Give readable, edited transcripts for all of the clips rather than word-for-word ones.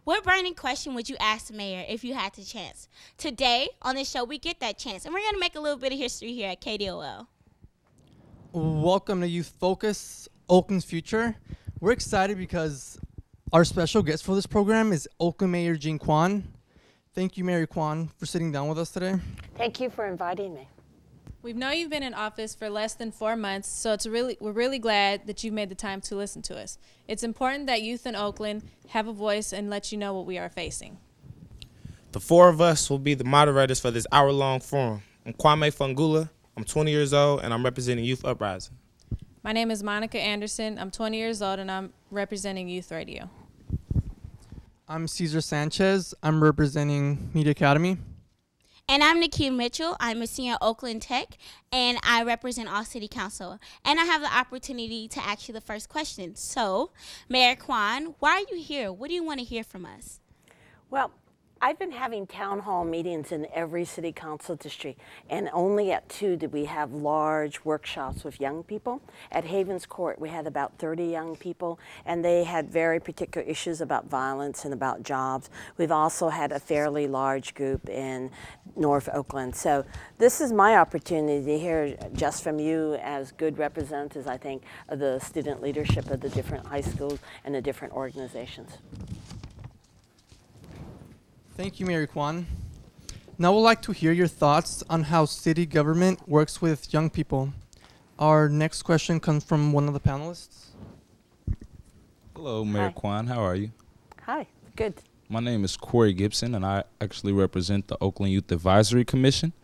What burning question would you ask the mayor if you had the chance? Today, on this show, we get that chance, and we're going to make a little bit of history here at KDOL. Welcome to Youth Focus, Oakland's Future. We're excited because our special guest for this program is Oakland Mayor Quan. Thank you, Mayor Quan, for sitting down with us today. Thank you for inviting me. We've known you've been in office for less than 4 months, so we're really glad that you made the time to listen to us. It's important that youth in Oakland have a voice and let you know what we are facing. The four of us will be the moderators for this hour-long forum. I'm Kwame Fungula. I'm 20 years old, and I'm representing Youth Uprising. My name is Monica Anderson. I'm 20 years old, and I'm representing Youth Radio. I'm Cesar Sanchez. I'm representing Media Academy. And I'm Nikia Mitchell. I'm a senior at Oakland Tech, and I represent All City Council. And I have the opportunity to ask you the first question. So, Mayor Quan, why are you here? What do you want to hear from us? Well, I've been having town hall meetings in every city council district, and only at 2 did we have large workshops with young people. At Havens Court, we had about 30 young people, and they had very particular issues about violence and about jobs. We've also had a fairly large group in North Oakland. So this is my opportunity to hear just from you as good representatives, I think, of the student leadership of the different high schools and the different organizations. Thank you, Mayor Quan. Now we'd like to hear your thoughts on how city government works with young people. Our next question comes from one of the panelists. Hello, Mayor Hi. Quan. How are you? Hi, good. My name is Corey Gibson, and I actually represent the Oakland Youth Advisory Commission.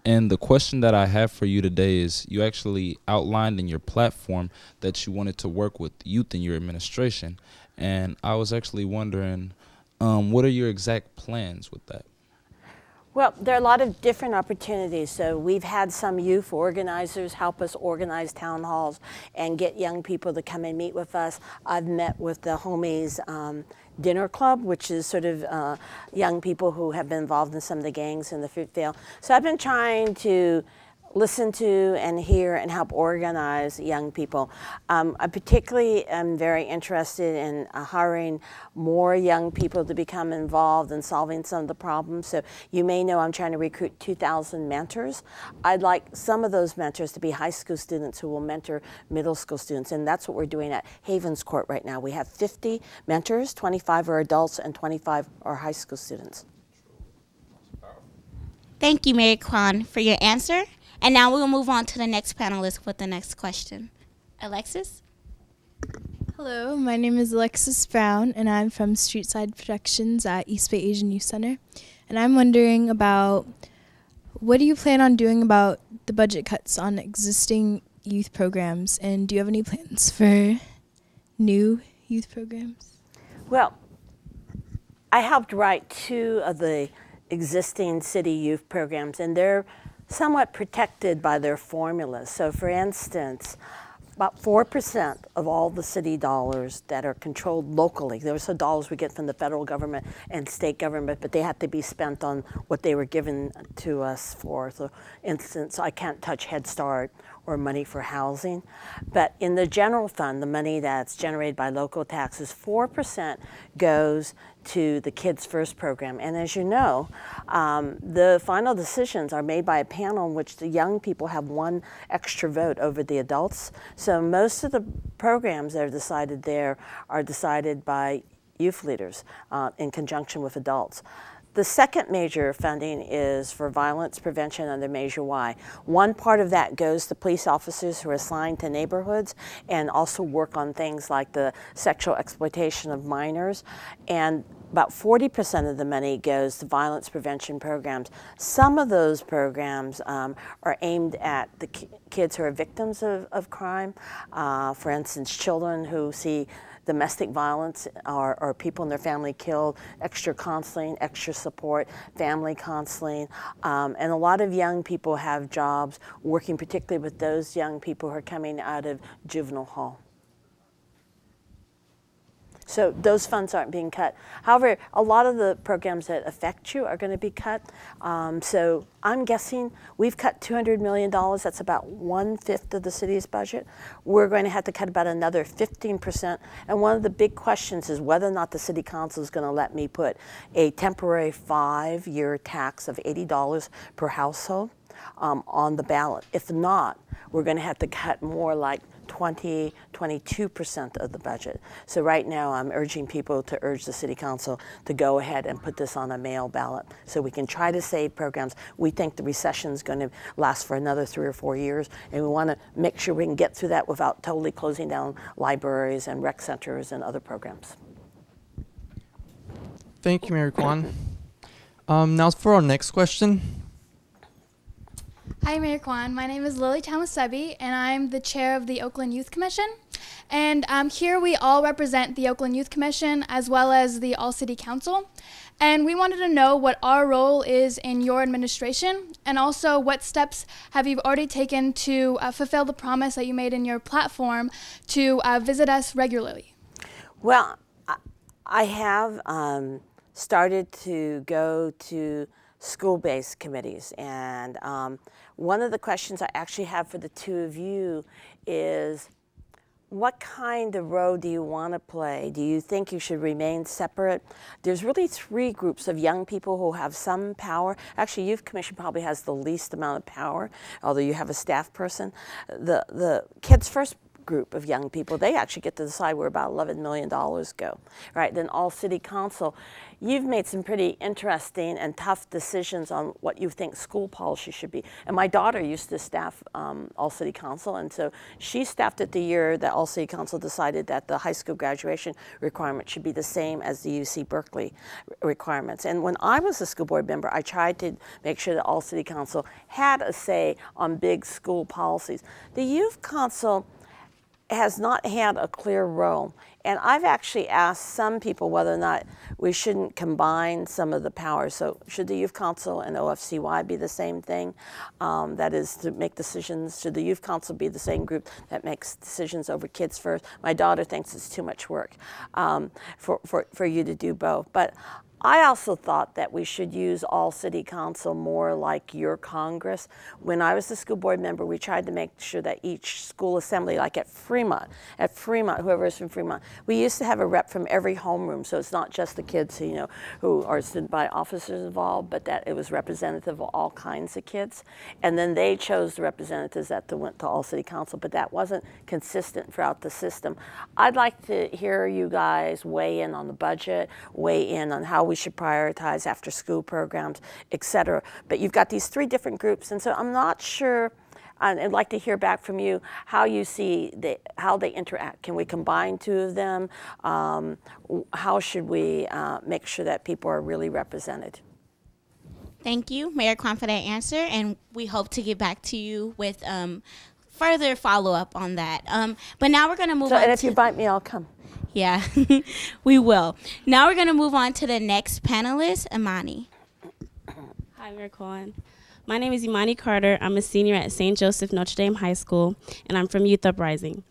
And the question that I have for you today is, you actually outlined in your platform that you wanted to work with youth in your administration. And I was actually wondering, what are your exact plans with that? Well, there are a lot of different opportunities. So we've had some youth organizers help us organize town halls and get young people to come and meet with us. I've met with the Homies Dinner Club, which is sort of young people who have been involved in some of the gangs in the Fruitvale. So I've been trying to listen to and hear and help organize young people. I particularly am very interested in hiring more young people to become involved in solving some of the problems. So you may know I'm trying to recruit 2,000 mentors. I'd like some of those mentors to be high school students who will mentor middle school students, and that's what we're doing at Havens Court right now. We have 50 mentors, 25 are adults and 25 are high school students. Thank you, Mayor Quan, for your answer. And now we'll move on to the next panelist with the next question. Alexis? Hello, my name is Alexis Brown, and I'm from Streetside Productions at East Bay Asian Youth Center. And I'm wondering about, what do you plan on doing about the budget cuts on existing youth programs? And do you have any plans for new youth programs? Well, I helped write 2 of the existing city youth programs, and they're somewhat protected by their formulas. So for instance, about 4% of all the city dollars that are controlled locally, those are dollars we get from the federal government and state government, but they have to be spent on what they were given to us for. So instance, I can't touch Head Start or money for housing. But in the general fund, the money that's generated by local taxes, 4% goes to the Kids First program. And as you know, the final decisions are made by a panel in which the young people have 1 extra vote over the adults. So most of the programs that are decided there are decided by youth leaders in conjunction with adults. The second major funding is for violence prevention under Measure Y. One part of that goes to police officers who are assigned to neighborhoods and also work on things like the sexual exploitation of minors. And about 40% of the money goes to violence prevention programs. Some of those programs are aimed at the kids who are victims of crime. For instance, children who see domestic violence or people in their family killed, extra counseling, extra support, family counseling. And a lot of young people have jobs working particularly with those young people who are coming out of juvenile hall. So those funds aren't being cut. However, a lot of the programs that affect you are going to be cut. So I'm guessing we've cut $200 million. That's about 1/5 of the city's budget. We're going to have to cut about another 15%. And one of the big questions is whether or not the city council is going to let me put a temporary 5-year tax of $80 per household on the ballot. If not, we're going to have to cut more like 22% of the budget. So right now I'm urging people to urge the city council to go ahead and put this on a mail ballot so we can try to save programs. We think the recession is going to last for another 3 or 4 years, and we want to make sure we can get through that without totally closing down libraries and rec centers and other programs. Thank you, Mayor Quan. Now for our next question. Hi, Mayor Quan. My name is Lily Tamasebi, and I'm the chair of the Oakland Youth Commission. And here we all represent the Oakland Youth Commission as well as the All-City Council. And we wanted to know what our role is in your administration, and also what steps have you already taken to fulfill the promise that you made in your platform to visit us regularly. Well, I have started to go to school-based committees, and one of the questions I actually have for the two of you is, what kind of role do you want to play? Do you think you should remain separate? There's really 3 groups of young people who have some power. Actually, Youth Commission probably has the least amount of power, although you have a staff person. The Kids First group of young people, they actually get to decide where about $11 million go, right? Then All City Council, you've made some pretty interesting and tough decisions on what you think school policy should be. And my daughter used to staff All City Council, and so she staffed it the year that All City Council decided that the high school graduation requirement should be the same as the UC Berkeley requirements. And when I was a school board member, I tried to make sure that All City Council had a say on big school policies. The Youth Council has not had a clear role. And I've actually asked some people whether or not we shouldn't combine some of the powers. So should the Youth Council and OFCY be the same thing? That is to make decisions. Should the Youth Council be the same group that makes decisions over Kids First? My daughter thinks it's too much work for you to do both. But I also thought that we should use All City Council more like your Congress. When I was the school board member, we tried to make sure that each school assembly, like at Fremont, whoever is from Fremont, we used to have a rep from every homeroom, so it's not just the kids who are student body officers involved, but that it was representative of all kinds of kids. And then they chose the representatives that went to All City Council, but that wasn't consistent throughout the system. I'd like to hear you guys weigh in on the budget, weigh in on how we should prioritize after school programs, et cetera. But you've got these 3 different groups, and so I'm not sure, I'd like to hear back from you how you see how they interact. Can we combine 2 of them? How should we make sure that people are really represented? Thank you, Mayor Quan, for that answer, and we hope to get back to you with further follow-up on that. But now we're going to move on. And if you invite me, I'll come. Yeah, we will. Now we're going to move on to the next panelist, Imani. Hi, Mayor Quan. My name is Imani Carter. I'm a senior at St. Joseph Notre Dame High School, and I'm from Youth Uprising.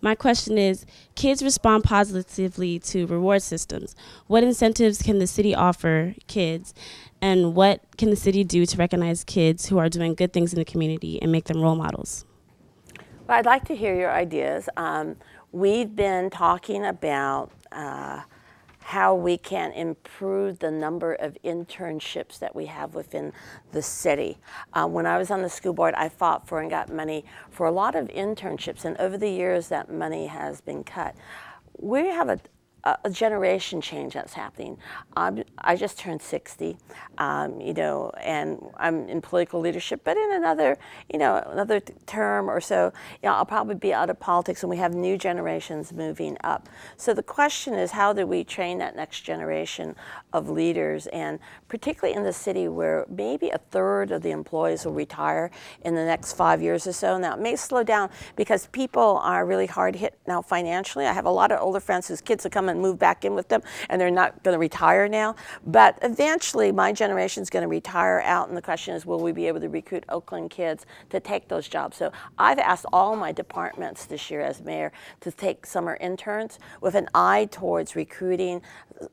My question is, kids respond positively to reward systems. What incentives can the city offer kids, and what can the city do to recognize kids who are doing good things in the community and make them role models? Well, I'd like to hear your ideas. We've been talking about how we can improve the number of internships that we have within the city. When I was on the school board, I fought for and got money for a lot of internships, and over the years that money has been cut. We have a generation change that's happening. I just turned 60, and I'm in political leadership, but in another term or so, I'll probably be out of politics, and we have new generations moving up. So the question is, how do we train that next generation of leaders, and particularly in the city where maybe 1/3 of the employees will retire in the next 5 years or so. Now, it may slow down because people are really hard hit now financially. I have a lot of older friends whose kids are coming and moved back in with them, and they're not going to retire now. But eventually, my generation is going to retire out, and the question is, will we be able to recruit Oakland kids to take those jobs? So I've asked all my departments this year as mayor to take summer interns with an eye towards recruiting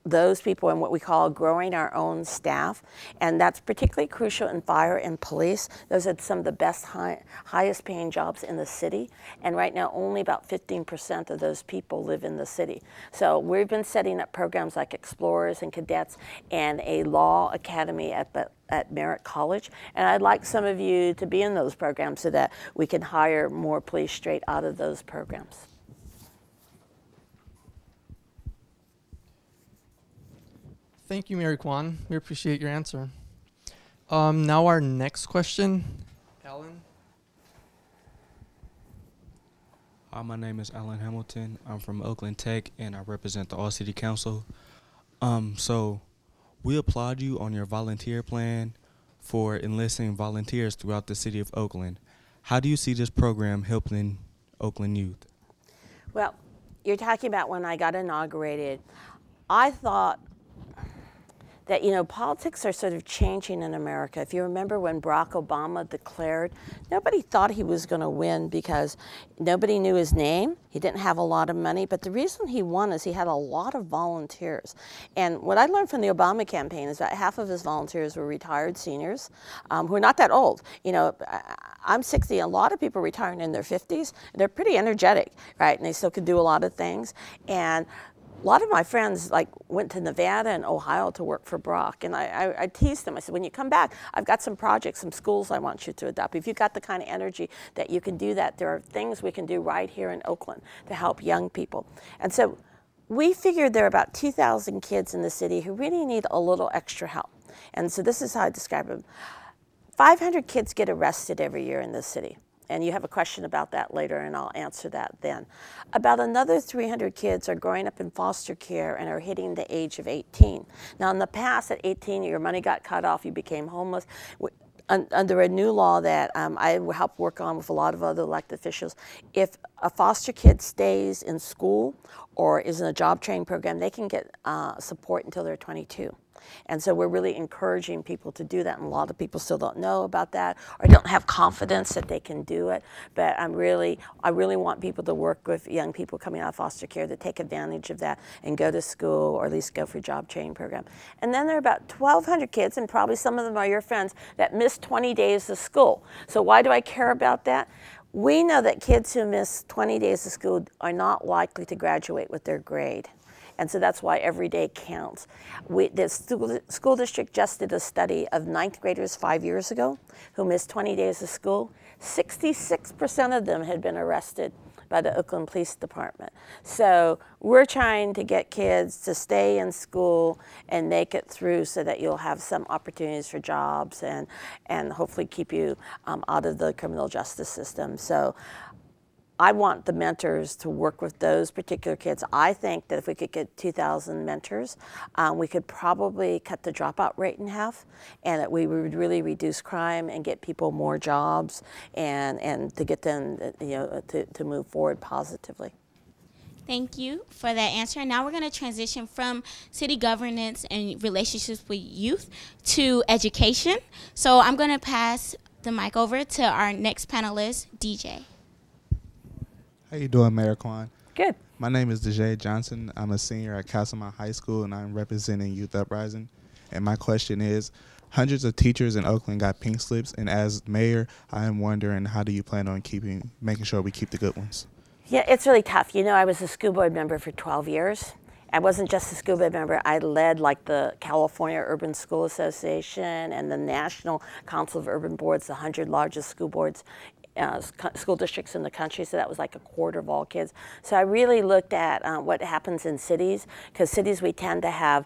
those people and what we call growing our own staff. And that's particularly crucial in fire and police. Those are some of the best, highest paying jobs in the city. And right now, only about 15% of those people live in the city. So we've been setting up programs like Explorers and Cadets and a law academy at Merritt College. And I'd like some of you to be in those programs so that we can hire more police straight out of those programs. Thank you, Mary Quan. We appreciate your answer. Now our next question, Alan. Hi, my name is Alan Hamilton. I'm from Oakland Tech, and I represent the All-City Council. So we applaud you on your volunteer plan for enlisting volunteers throughout the city of Oakland. How do you see this program helping Oakland youth? Well, you're talking about when I got inaugurated. I thought that, you know, politics are sort of changing in America. If you remember when Barack Obama declared, nobody thought he was going to win because nobody knew his name. He didn't have a lot of money, but the reason he won is he had a lot of volunteers. And what I learned from the Obama campaign is that half of his volunteers were retired seniors who are not that old. You know, I'm 60, a lot of people retiring in their 50s. They're pretty energetic, right? And they still can do a lot of things. And a lot of my friends went to Nevada and Ohio to work for Brock, and I teased them. I said, when you come back, I've got some projects, some schools I want you to adopt. If you've got the kind of energy that you can do that, there are things we can do right here in Oakland to help young people. And so we figured there are about 2,000 kids in the city who really need a little extra help. And so this is how I describe them. 500 kids get arrested every year in this city. And you have a question about that later, and I'll answer that then. About another 300 kids are growing up in foster care and are hitting the age of 18. Now, in the past, at 18, your money got cut off, you became homeless. Under a new law that I helped work on with a lot of other elected officials, if a foster kid stays in school or is in a job training program, they can get support until they're 22. And so we're really encouraging people to do that, and a lot of people still don't know about that or don't have confidence that they can do it. But I really want people to work with young people coming out of foster care to take advantage of that and go to school or at least go for a job training program. And then there are about 1,200 kids, and probably some of them are your friends, that miss 20 days of school. So why do I care about that? We know that kids who miss 20 days of school are not likely to graduate with their grade. And so that's why every day counts. The school district just did a study of 9th graders 5 years ago who missed 20 days of school. 66% of them had been arrested by the Oakland Police Department. So we're trying to get kids to stay in school and make it through so that you'll have some opportunities for jobs and hopefully keep you out of the criminal justice system. So I want the mentors to work with those particular kids. I think that if we could get 2,000 mentors, we could probably cut the dropout rate in half, and that we would really reduce crime and get people more jobs and to get them, to move forward positively. Thank you for that answer. Now we're going to transition from city governance and relationships with youth to education. So I'm going to pass the mic over to our next panelist, DJ. How you doing, Mayor Quan? Good. My name is DJ Johnson. I'm a senior at Castlemont High School, and I'm representing Youth Uprising. And my question is, hundreds of teachers in Oakland got pink slips, and as mayor, I am wondering, how do you plan on making sure we keep the good ones? Yeah, it's really tough. You know, I was a school board member for 12 years. I wasn't just a school board member. I led the California Urban School Association and the National Council of Urban Boards, the 100 largest school boards school districts in the country, so that was like a quarter of all kids. So I really looked at what happens in cities, because cities we tend to have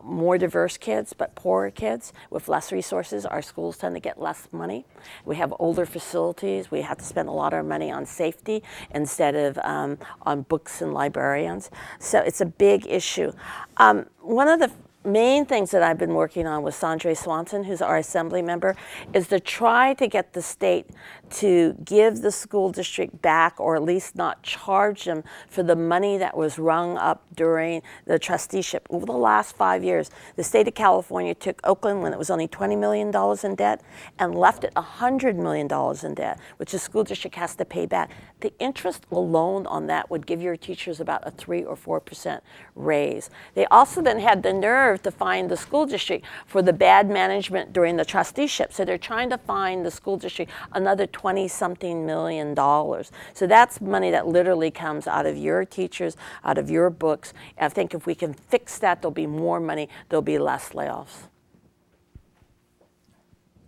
more diverse kids but poorer kids with less resources. Our schools tend to get less money. We have older facilities. We have to spend a lot of our money on safety instead of on books and librarians. So it's a big issue. One of the main things that I've been working on with Sandre Swanson, who's our assembly member, is to try to get the state to give the school district back, or at least not charge them for the money that was rung up during the trusteeship. Over the last 5 years, the state of California took Oakland when it was only $20 million in debt and left it $100 million in debt, which the school district has to pay back. The interest alone on that would give your teachers about a 3 or 4% raise. They also then had the nerve to fine the school district for the bad management during the trusteeship. So they're trying to fine the school district another $20-something million. So that's money that literally comes out of your teachers, out of your books. And I think if we can fix that, there'll be more money, there'll be less layoffs.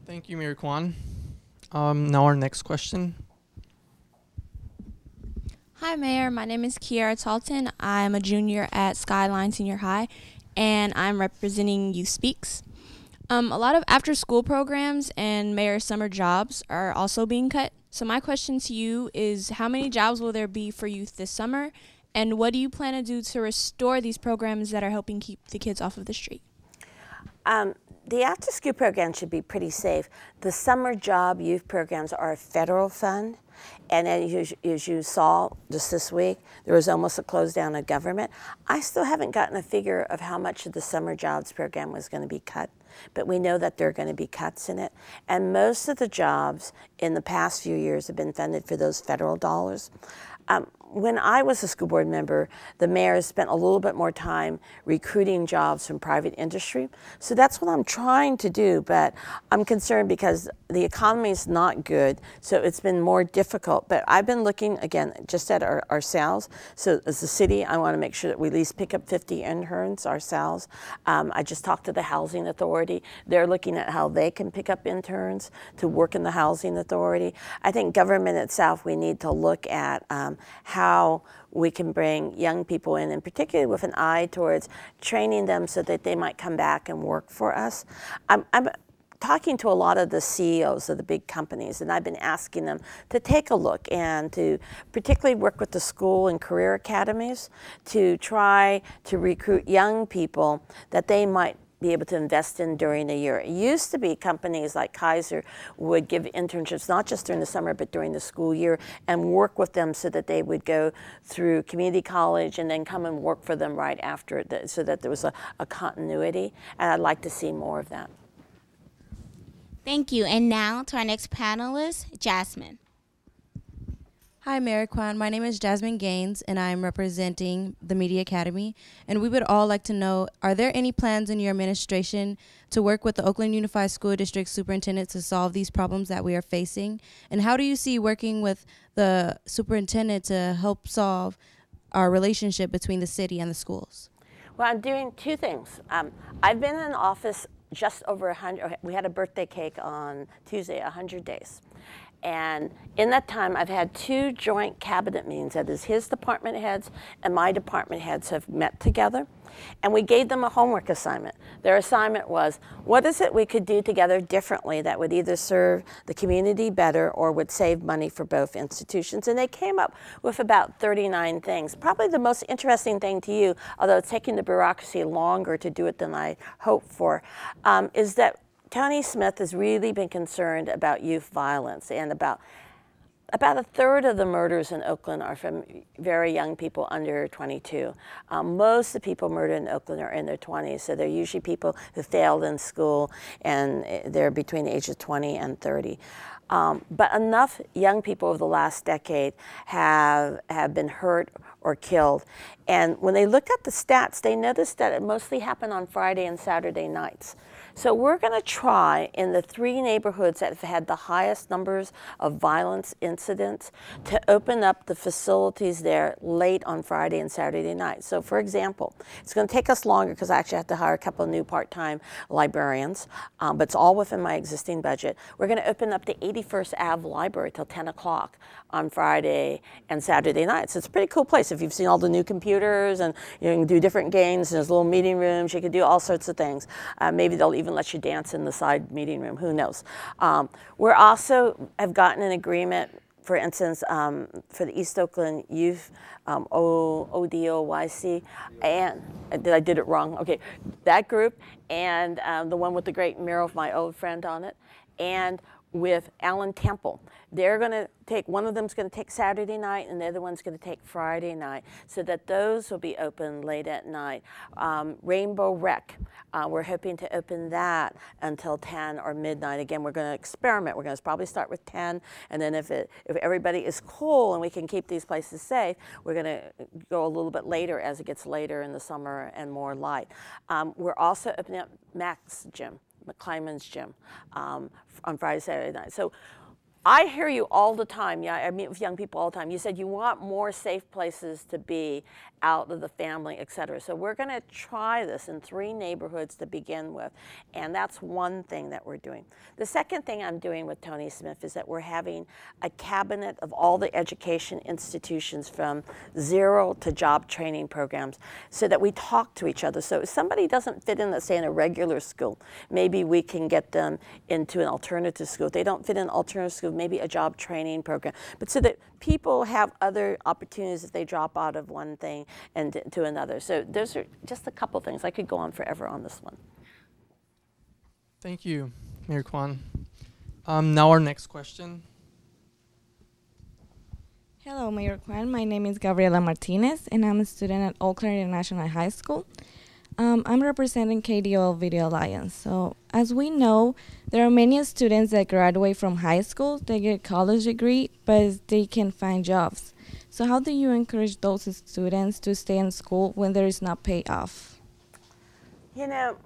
Thank you, Mayor Quan. Now our next question. Hi, Mayor. My name is Kiara Talton. I'm a junior at Skyline Senior High, and I'm representing Youth Speaks. A lot of after-school programs and mayor summer jobs are also being cut. So my question to you is, how many jobs will there be for youth this summer, and what do you plan to do to restore these programs that are helping keep the kids off of the street? The after-school program should be pretty safe. The summer job youth programs are a federal fund. And as you saw just this week, there was almost a close down of government. I still haven't gotten a figure of how much of the summer jobs program was going to be cut, but we know that there are going to be cuts in it. And most of the jobs in the past few years have been funded for those federal dollars. When I was a school board member, the mayor spent a little bit more time recruiting jobs from private industry. So that's what I'm trying to do, but I'm concerned because the economy is not good, so it's been more difficult. But I've been looking, again, just at ourselves. So as a city, I want to make sure that we at least pick up 50 interns ourselves. I just talked to the Housing Authority. They're looking at how they can pick up interns to work in the Housing Authority. I think government itself, we need to look at how we can bring young people in, and particularly with an eye towards training them so that they might come back and work for us. I'm talking to a lot of the CEOs of the big companies, and I've been asking them to take a look and to particularly work with the school and career academies to try to recruit young people that they might be able to invest in during the year. It used to be companies like Kaiser would give internships not just during the summer but during the school year and work with them so that they would go through community college and then come and work for them right after it, so that there was a continuity, and I'd like to see more of that. Thank you. And now to our next panelist, Jasmine. Hi, Mayor Quan. My name is Jasmine Gaines, and I'm representing the Media Academy. And we would all like to know, are there any plans in your administration to work with the Oakland Unified School District Superintendent to solve these problems that we are facing? And how do you see working with the superintendent to help solve our relationship between the city and the schools? Well, I'm doing two things. I've been in office just over 100, we had a birthday cake on Tuesday, 100 days. And in that time, I've had 2 joint cabinet meetings. That is, his department heads and my department heads have met together. And we gave them a homework assignment. Their assignment was, what is it we could do together differently that would either serve the community better or would save money for both institutions? And they came up with about 39 things. Probably the most interesting thing to you, although it's taking the bureaucracy longer to do it than I hoped for, is that Tony Smith has really been concerned about youth violence, and about a third of the murders in Oakland are from very young people under 22. Most of the people murdered in Oakland are in their 20s, so they're usually people who failed in school, and they're between the ages of 20 and 30. But enough young people over the last decade have been hurt or killed. And when they look at the stats, they noticed that it mostly happened on Friday and Saturday nights. So we're going to try, in the 3 neighborhoods that have had the highest numbers of violence incidents, to open up the facilities there late on Friday and Saturday night. So for example, it's going to take us longer because I actually have to hire a couple of new part-time librarians, but it's all within my existing budget. We're going to open up the 81st Ave Library till 10 o'clock on Friday and Saturday nights. It's a pretty cool place. If you've seen all the new computers, and you can do different games, and there's little meeting rooms, you can do all sorts of things. Maybe they'll even let you dance in the side meeting room, who knows. We're also have gotten an agreement for instance, for the East Oakland Youth, ODOYC, and I did it wrong. Okay, that group, and the one with the great mural of my old friend on it, and with Alan Temple. They're going to take, one of them's going to take Saturday night and the other one's going to take Friday night, so that those will be open late at night. Rainbow Rec, we're hoping to open that until 10 or midnight. Again, we're going to experiment. We're going to probably start with 10, and then if everybody is cool and we can keep these places safe, we're going to go a little bit later as it gets later in the summer and more light. We're also opening up Mac's Gym, McClymon's Gym, on Friday, Saturday night. So I hear you all the time. Yeah, I meet with young people all the time. You said you want more safe places to be out of the family, et cetera. So we're going to try this in 3 neighborhoods to begin with, and that's one thing that we're doing. The second thing I'm doing with Tony Smith is that we're having a cabinet of all the education institutions from 0 to job training programs, so that we talk to each other. So if somebody doesn't fit in, let's say, in a regular school, maybe we can get them into an alternative school. If they don't fit in an alternative school, maybe a job training program, but so that people have other opportunities if they drop out of one thing and to another. So those are just a couple things. I could go on forever on this one. Thank you, Mayor Quan. Now our next question. Hello, Mayor Quan. My name is Gabriela Martinez, and I'm a student at Oakland International High School. I'm representing KDOL Video Alliance. So, as we know, there are many students that graduate from high school, they get a college degree, but they can't find jobs. So how do you encourage those students to stay in school when there is not payoff? You know,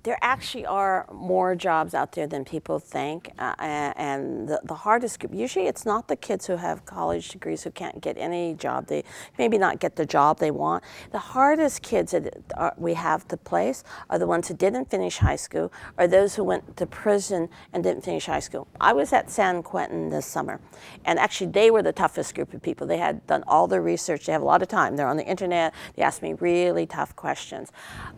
there actually are more jobs out there than people think, and the hardest group, usually it's not the kids who have college degrees who can't get any job. They maybe not get the job they want. The hardest kids that we have to place are the ones who didn't finish high school, or those who went to prison and didn't finish high school. I was at San Quentin this summer, and actually they were the toughest group of people. They had done all their research. They have a lot of time. They're on the internet. They asked me really tough questions.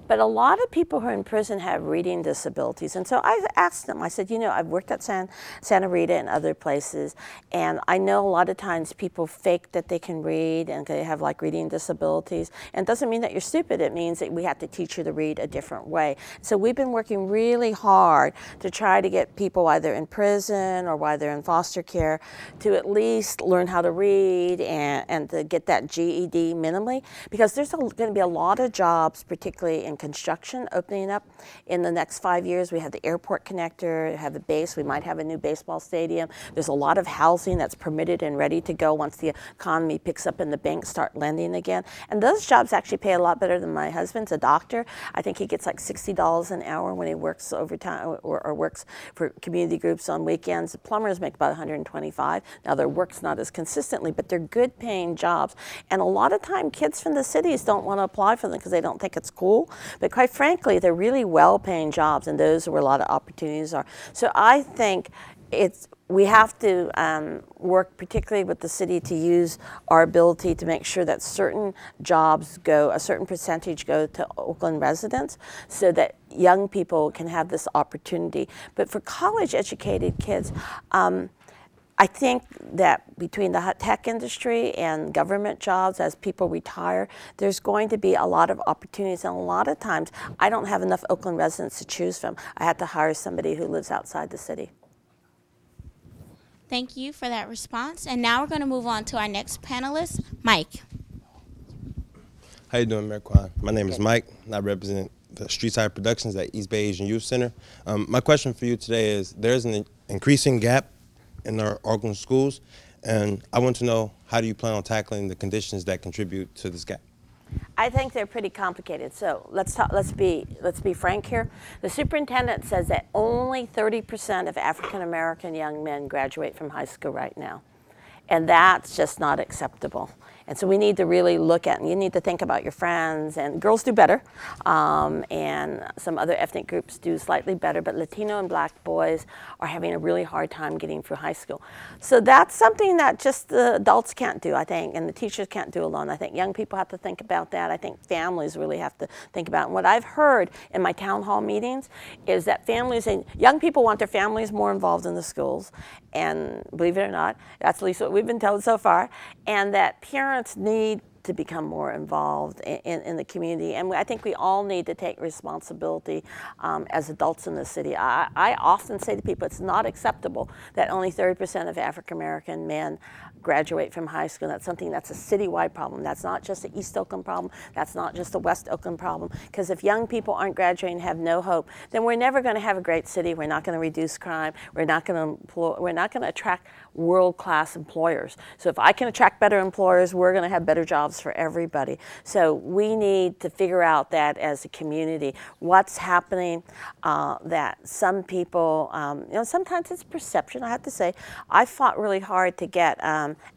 But a lot of people who are in prison have reading disabilities, and so I asked them, I said, you know, I've worked at Santa Rita and other places, and I know a lot of times people fake that they can read and they have like reading disabilities, and it doesn't mean that you're stupid. It means that we have to teach you to read a different way. So we've been working really hard to try to get people either in prison or while they're in foster care to at least learn how to read and to get that GED minimally, because there's going to be a lot of jobs, particularly in construction, opening up in the next 5 years. We have the airport connector, we have the base, we might have a new baseball stadium. There's a lot of housing that's permitted and ready to go once the economy picks up and the banks start lending again. And those jobs actually pay a lot better than my husband's a doctor. I think he gets like $60 an hour when he works overtime or works for community groups on weekends. The plumbers make about $125. Now their work's not as consistently, but they're good paying jobs. And a lot of time kids from the cities don't want to apply for them because they don't think it's cool. But quite frankly, they're really well-paying jobs, and those are where a lot of opportunities are. So I think we have to work particularly with the city to use our ability to make sure that certain jobs go, a certain percentage go to Oakland residents, so that young people can have this opportunity. But for college-educated kids, I think that between the tech industry and government jobs, as people retire, there's going to be a lot of opportunities, and a lot of times I don't have enough Oakland residents to choose from. I have to hire somebody who lives outside the city. Thank you for that response. And now we're going to move on to our next panelist, Mike. How you doing, Mayor Quan? My name is Mike, and I represent the Streetside Productions at East Bay Asian Youth Center. My question for you today is, there's an increasing gap in our Oakland schools, and I want to know, how do you plan on tackling the conditions that contribute to this gap? I think they're pretty complicated. So let's be frank here. The superintendent says that only 30% of African American young men graduate from high school right now, and that's just not acceptable. And so we need to really look at, and you need to think about your friends, and girls do better, and some other ethnic groups do slightly better, but Latino and black boys are having a really hard time getting through high school. So that's something that just the adults can't do, I think, and the teachers can't do alone. I think young people have to think about that. I think families really have to think about it. And what I've heard in my town hall meetings is that families and young people want their families more involved in the schools, and believe it or not, that's at least what we've been told so far, and that parents need to become more involved in the community. And I think we all need to take responsibility as adults in the city. I often say to people, it's not acceptable that only 30% of African American men graduate from high school. That's something that's a citywide problem. That's not just an East Oakland problem. That's not just a West Oakland problem. Because if young people aren't graduating and have no hope, then we're never going to have a great city. We're not going to reduce crime. We're not going to attract world-class employers. So if I can attract better employers, we're going to have better jobs for everybody. So we need to figure out that as a community, what's happening, that some people, you know, sometimes it's perception, I have to say. I fought really hard to get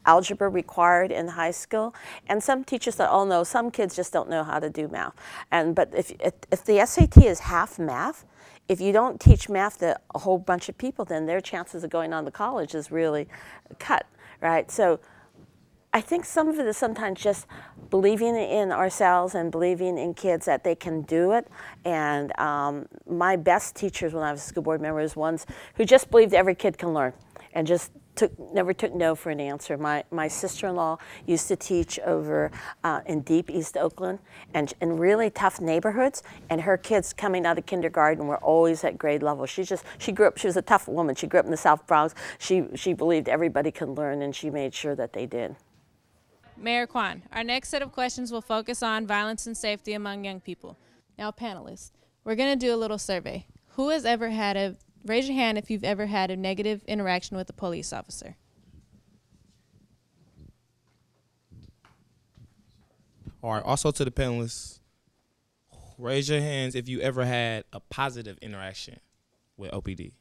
algebra required in high school, and some teachers said, oh no, some kids just don't know how to do math. But if the SAT is half math, if you don't teach math to a whole bunch of people, then their chances of going on to college is really cut, right? So I think some of it is sometimes just believing in ourselves and believing in kids that they can do it. And my best teachers when I was a school board member was ones who just believed every kid can learn and just never took no for an answer. My sister-in-law used to teach over in deep East Oakland and in really tough neighborhoods, and her kids coming out of kindergarten were always at grade level. She grew up, she was a tough woman. She grew up in the South Bronx. She believed everybody can learn, and she made sure that they did. Mayor Quan, our next set of questions will focus on violence and safety among young people. Now, panelists, we're going to do a little survey. Who has ever had raise your hand if you've ever had a negative interaction with a police officer. All right, also to the panelists, raise your hands if you ever had a positive interaction with OPD.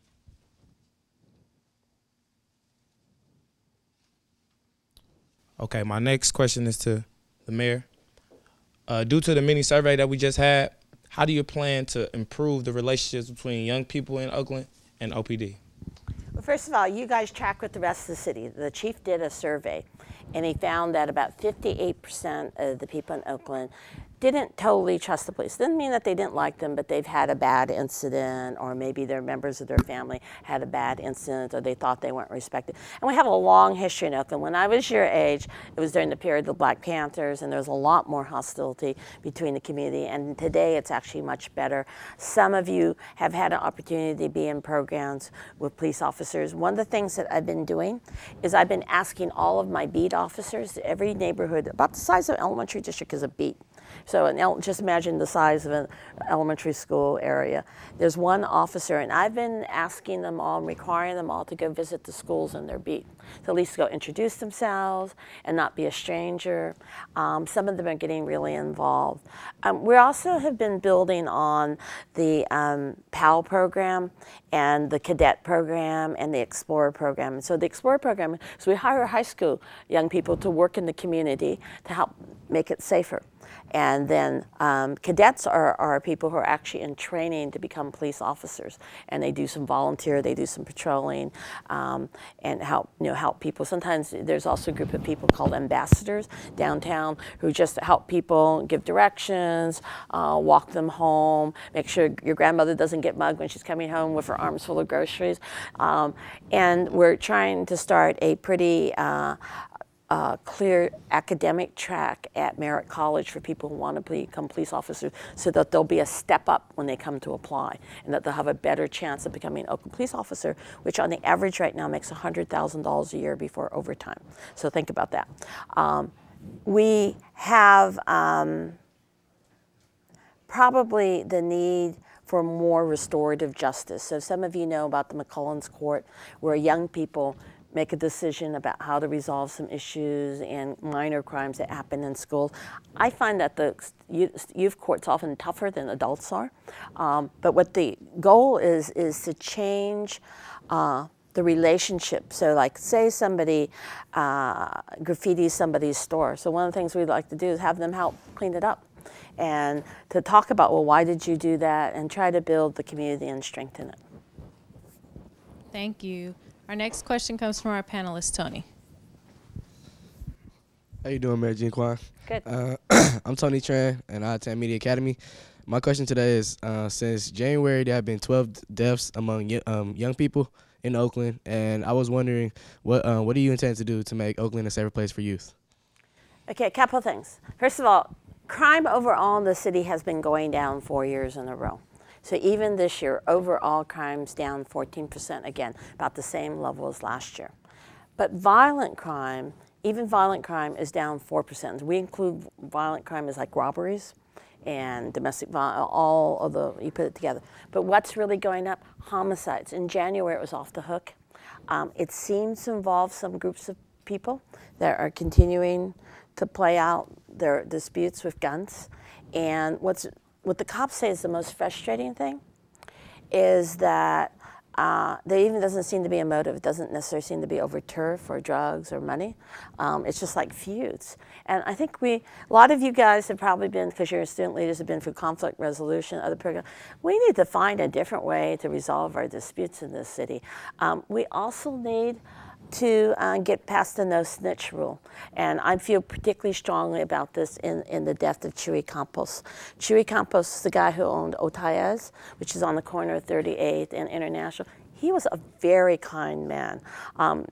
Okay, my next question is to the mayor. Due to the mini survey that we just had, how do you plan to improve the relationships between young people in Oakland and OPD? Well, first of all, you guys track with the rest of the city. The chief did a survey, and he found that about 58% of the people in Oakland didn't totally trust the police. Didn't mean that they didn't like them, but they've had a bad incident, or maybe their members of their family had a bad incident, or they thought they weren't respected. And we have a long history in Oakland. When I was your age, it was during the period of the Black Panthers, and there was a lot more hostility between the community, and today it's actually much better. Some of you have had an opportunity to be in programs with police officers. One of the things that I've been doing is I've been asking all of my beat officers, every neighborhood, about the size of an elementary district is a beat. So just imagine the size of an elementary school area. There's one officer, and I've been asking them all and requiring them all to go visit the schools in their beat. So at least go introduce themselves and not be a stranger. Some of them are getting really involved. We also have been building on the PAL program and the cadet program and the Explorer program. So the Explorer program, so we hire high school young people to work in the community to help make it safer. And then cadets are people who are actually in training to become police officers, and they do some volunteer, they do some patrolling, and help people. Sometimes there's also a group of people called ambassadors downtown who just help people, give directions, walk them home, make sure your grandmother doesn't get mugged when she's coming home with her arms full of groceries. And we're trying to start a pretty clear academic track at Merritt College for people who want to become police officers, so that there'll be a step up when they come to apply, and that they'll have a better chance of becoming an Oakland police officer, which on the average right now makes $100,000 a year before overtime. So think about that. We have probably the need for more restorative justice. So some of you know about the McCullen's Court, where young people make a decision about how to resolve some issues and minor crimes that happen in schools. I find that the youth court's often tougher than adults are. But what the goal is to change the relationship. So like say somebody graffitis somebody's store. So one of the things we'd like to do is have them help clean it up and to talk about, well, why did you do that, and try to build the community and strengthen it. Thank you. Our next question comes from our panelist, Tony. How you doing, Mayor Jean Quan? Good. I'm Tony Tran, and I attend Media Academy. My question today is, since January, there have been 12 deaths among young people in Oakland, and I was wondering, what do you intend to do to make Oakland a safer place for youth? Okay, a couple of things. First of all, crime overall in the city has been going down 4 years in a row. So even this year, overall crime's down 14%, again, about the same level as last year. But violent crime, even violent crime, is down 4%. We include violent crime as like robberies and domestic violence, all of the, you put it together. But what's really going up? Homicides. In January, it was off the hook. It seems to involve some groups of people that are continuing to play out their disputes with guns. And what the cops say is the most frustrating thing is that there even doesn't seem to be a motive. It doesn't necessarily seem to be over turf or drugs or money. It's just like feuds. And I think a lot of you guys have probably been, because you're student leaders, have been through conflict resolution, other programs. We need to find a different way to resolve our disputes in this city. We also need to get past the no snitch rule. And I feel particularly strongly about this in the death of Chuy Campos. Chuy Campos is the guy who owned Otayez, which is on the corner of 38th and International. He was a very kind man.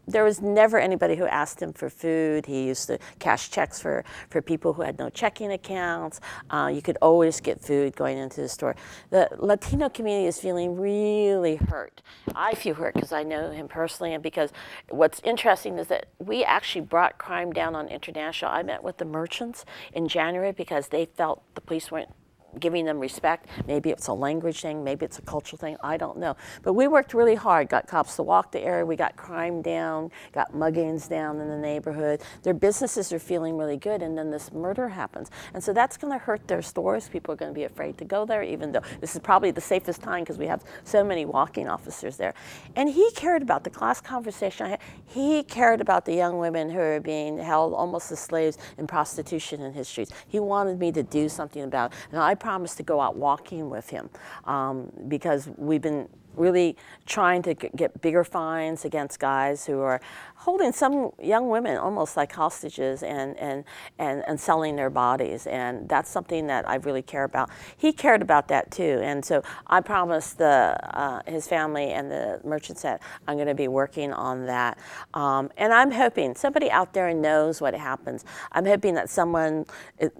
There was never anybody who asked him for food. He used to cash checks for people who had no checking accounts. You could always get food going into the store. The Latino community is feeling really hurt. I feel hurt because I know him personally, and because what's interesting is that we actually brought crime down on International. I met with the merchants in January because they felt the police weren't giving them respect. Maybe it's a language thing, maybe it's a cultural thing, I don't know. But we worked really hard, got cops to walk the area, we got crime down, got muggings down in the neighborhood. Their businesses are feeling really good, and then this murder happens. And so that's gonna hurt their stores. People are gonna be afraid to go there, even though this is probably the safest time because we have so many walking officers there. And he cared about the class conversation I had. He cared about the young women who are being held almost as slaves in prostitution in his streets. He wanted me to do something about it. And I promised to go out walking with him because we've been really trying to get bigger fines against guys who are holding some young women almost like hostages and selling their bodies. And that's something that I really care about. He cared about that too. And so I promised his family and the merchants that I'm going to be working on that. And I'm hoping somebody out there knows what happens. I'm hoping that someone,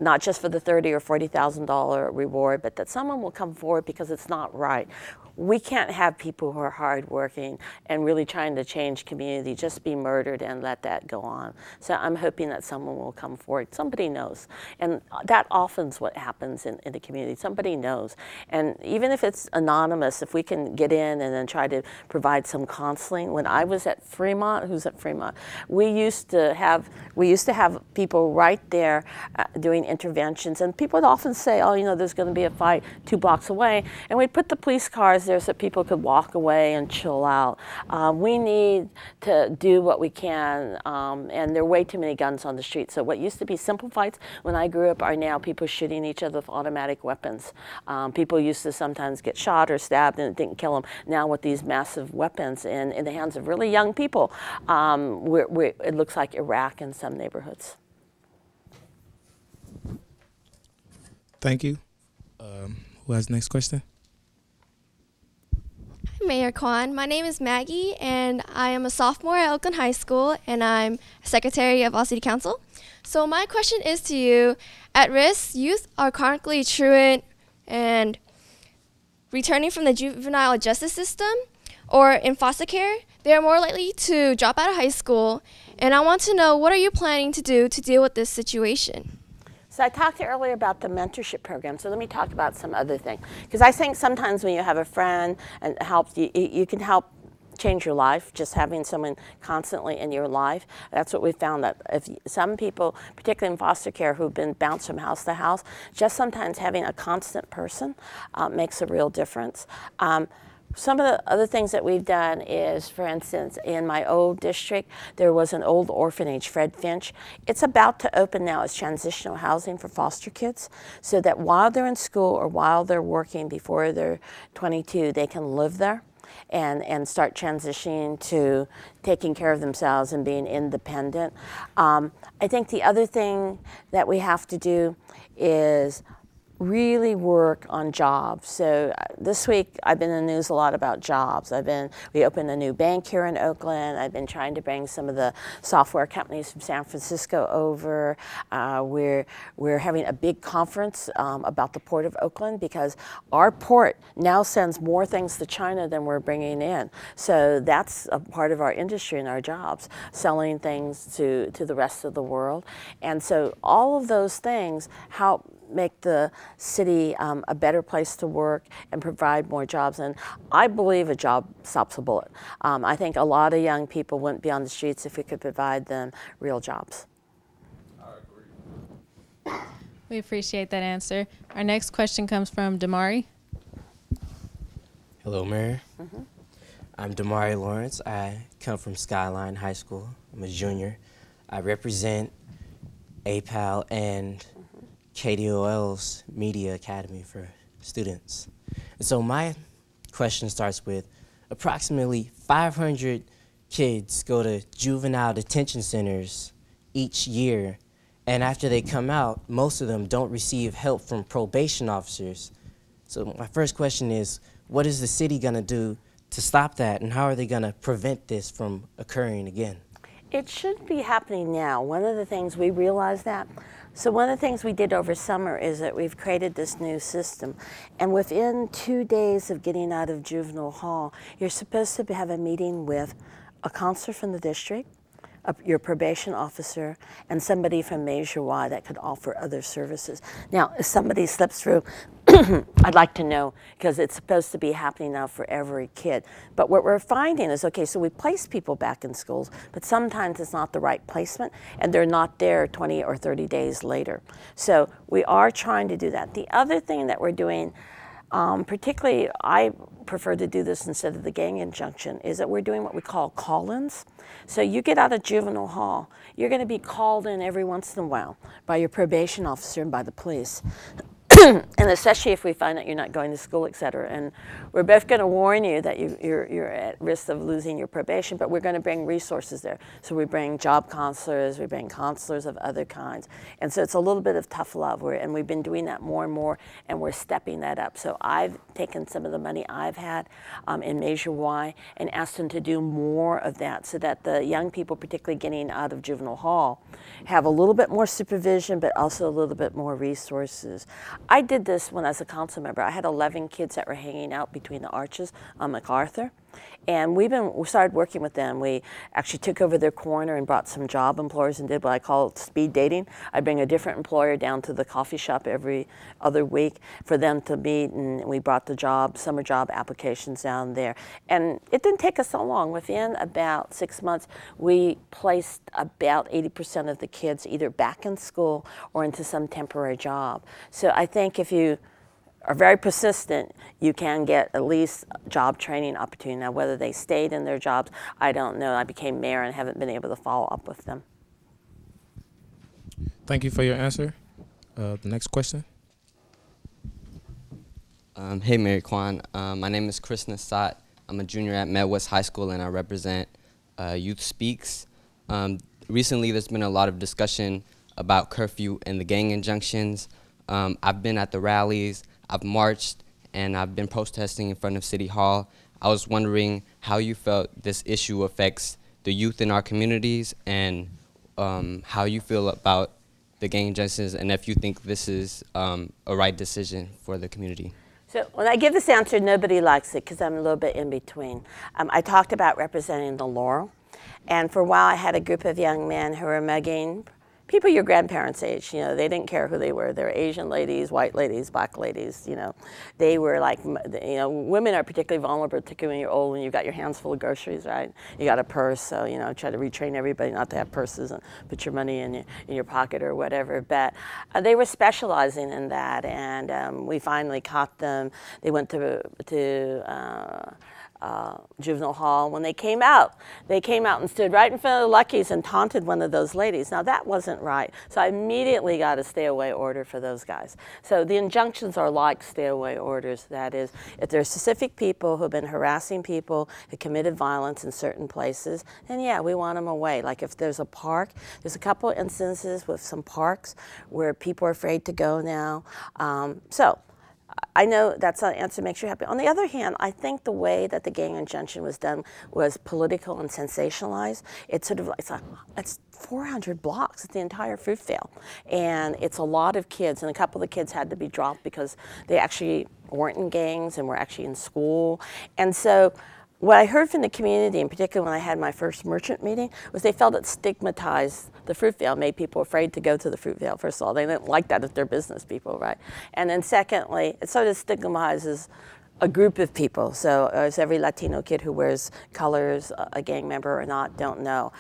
not just for the $30,000 or $40,000 reward, but that someone will come forward because it's not right. We can't have people who are hardworking and really trying to change community just be murdered and let that go on. So I'm hoping that someone will come forward. Somebody knows. And that often's what happens in the community. Somebody knows. And even if it's anonymous, if we can get in and then try to provide some counseling. When I was at Fremont, who's at Fremont? We used to have people right there doing interventions. And people would often say, oh, you know, there's going to be a fight 2 blocks away. And we'd put the police cars there so people could walk away and chill out. We need to do what we can, and there are way too many guns on the street. So what used to be simple fights when I grew up are now people shooting each other with automatic weapons. People used to sometimes get shot or stabbed and it didn't kill them. Now with these massive weapons in the hands of really young people, it looks like Iraq in some neighborhoods. Thank you. Who has the next question? Mayor Quan. My name is Maggie, and I am a sophomore at Oakland High School, and I'm secretary of All City Council. So my question is to you, at-risk youth are currently truant and returning from the juvenile justice system or in foster care. They are more likely to drop out of high school, and I want to know, what are you planning to do to deal with this situation? So I talked earlier about the mentorship program, so let me talk about some other things. Because I think sometimes when you have a friend and helps, you can help change your life, just having someone constantly in your life. That's what we found, that if some people, particularly in foster care, who've been bounced from house to house, just sometimes having a constant person makes a real difference. Some of the other things that we've done is, for instance, in my old district, there was an old orphanage, Fred Finch. It's about to open now as transitional housing for foster kids, so that while they're in school or while they're working before they're 22, they can live there and start transitioning to taking care of themselves and being independent. I think the other thing that we have to do is really work on jobs. So this week I've been in the news a lot about jobs. We opened a new bank here in Oakland. I've been trying to bring some of the software companies from San Francisco over. We're having a big conference about the Port of Oakland, because our port now sends more things to China than we're bringing in. So that's a part of our industry and our jobs, selling things to the rest of the world. And so all of those things help make the city a better place to work and provide more jobs. And I believe a job stops a bullet. I think a lot of young people wouldn't be on the streets if we could provide them real jobs. We appreciate that answer. Our next question comes from Damari. Hello, Mayor. I'm Damari Lawrence. I come from Skyline High School. I'm a junior. I represent APAL and KDOL's Media Academy for students. And so my question starts with, approximately 500 kids go to juvenile detention centers each year, and after they come out, most of them don't receive help from probation officers. So my first question is, what is the city gonna do to stop that, and how are they gonna prevent this from occurring again? It should be happening now. One of the things we realized that. So one of the things we did over summer is that we've created this new system. And within 2 days of getting out of juvenile hall, you're supposed to have a meeting with a counselor from the district, your probation officer, and somebody from Measure Y that could offer other services. Now, if somebody slips through, I'd like to know, because it's supposed to be happening now for every kid. But what we're finding is, okay, so we place people back in schools, but sometimes it's not the right placement, and they're not there 20 or 30 days later. So we are trying to do that. The other thing that we're doing, particularly I prefer to do this instead of the gang injunction, is that we're doing what we call call-ins. So you get out of juvenile hall, you're going to be called in every once in a while by your probation officer and by the police. And especially if we find that you're not going to school, et cetera. And we're both going to warn you that you're at risk of losing your probation, but we're going to bring resources there. So we bring job counselors, we bring counselors of other kinds. And so it's a little bit of tough love, and we've been doing that more and more, and we're stepping that up. So I've taken some of the money I've had in Measure Y and asked them to do more of that, so that the young people, particularly getting out of juvenile hall, have a little bit more supervision, but also a little bit more resources. I did this when I was a council member. I had 11 kids that were hanging out between the arches on MacArthur. And we started working with them. We actually took over their corner and brought some job employers and did what I call speed dating. I bring a different employer down to the coffee shop every other week for them to meet, and we brought the summer job applications down there. And it didn't take us so long. Within about 6 months, we placed about 80% of the kids either back in school or into some temporary job. So I think if you are very persistent, you can get at least job training opportunity. Now, whether they stayed in their jobs, I don't know. I became mayor and haven't been able to follow up with them. Thank you for your answer. The next question. Hey, Mayor Quan. My name is Chris Nassat. I'm a junior at Midwest High School, and I represent Youth Speaks. Recently, there's been a lot of discussion about curfew and the gang injunctions. I've been at the rallies, I've marched, and I've been protesting in front of City Hall. I was wondering how you felt this issue affects the youth in our communities, and how you feel about the gang injunctions, and if you think this is a right decision for the community. So when I give this answer, nobody likes it because I'm a little bit in between. I talked about representing the Laurel, and for a while I had a group of young men who were mugging people your grandparents' age. You know, they didn't care who they were. They were Asian ladies, white ladies, black ladies. You know, they were like, you know, women are particularly vulnerable, particularly when you're old, when you've got your hands full of groceries, right? You got a purse, so you know, try to retrain everybody not to have purses and put your money in your pocket or whatever. But they were specializing in that, and we finally caught them. They went to Juvenile Hall. When they came out and stood right in front of the Luckies and taunted one of those ladies. Now that wasn't right. So I immediately got a stay away order for those guys. So the injunctions are like stay away orders. That is, if there are specific people who have been harassing people, who committed violence in certain places, then yeah, we want them away. Like if there's a park, there's a couple of instances with some parks where people are afraid to go now. So I know that's an answer that makes you happy. On the other hand, I think the way that the gang injunction was done was political and sensationalized. It's sort of, it's 400 blocks. It's the entire Fruitvale. And it's a lot of kids, and a couple of the kids had to be dropped because they actually weren't in gangs and were actually in school. And so what I heard from the community, in particular when I had my first merchant meeting, was they felt it stigmatized the Fruitvale, made people afraid to go to the Fruitvale. First of all, they didn't like that if they're business people, right? And then secondly, it sort of stigmatizes a group of people. So is every Latino kid who wears colors a gang member or not? Don't know.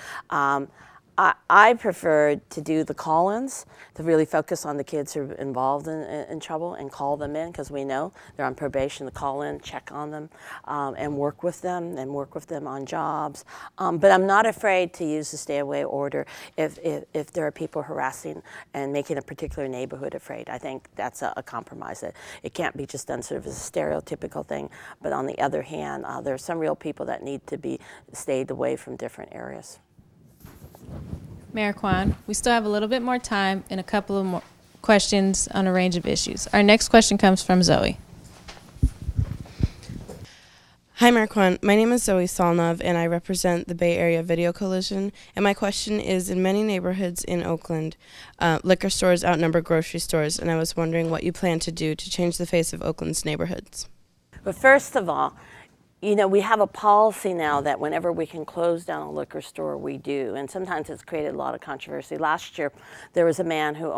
I preferred to do the call-ins, to really focus on the kids who are involved in trouble and call them in, because we know they're on probation, to call in, check on them, and work with them on jobs. But I'm not afraid to use the stay-away order if there are people harassing and making a particular neighborhood afraid. I think that's a compromise. It can't be just done sort of as a stereotypical thing, but on the other hand, there are some real people that need to be stayed away from different areas. Mayor Quan, we still have a little bit more time and a couple of more questions on a range of issues. Our next question comes from Zoe. Hi, Mayor Quan. My name is Zoe Salnov, and I represent the Bay Area Video Coalition. And my question is, in many neighborhoods in Oakland, liquor stores outnumber grocery stores, and I was wondering what you plan to do to change the face of Oakland's neighborhoods. But first of all, you know, we have a policy now that whenever we can close down a liquor store, we do. And sometimes it's created a lot of controversy. Last year, there was a man who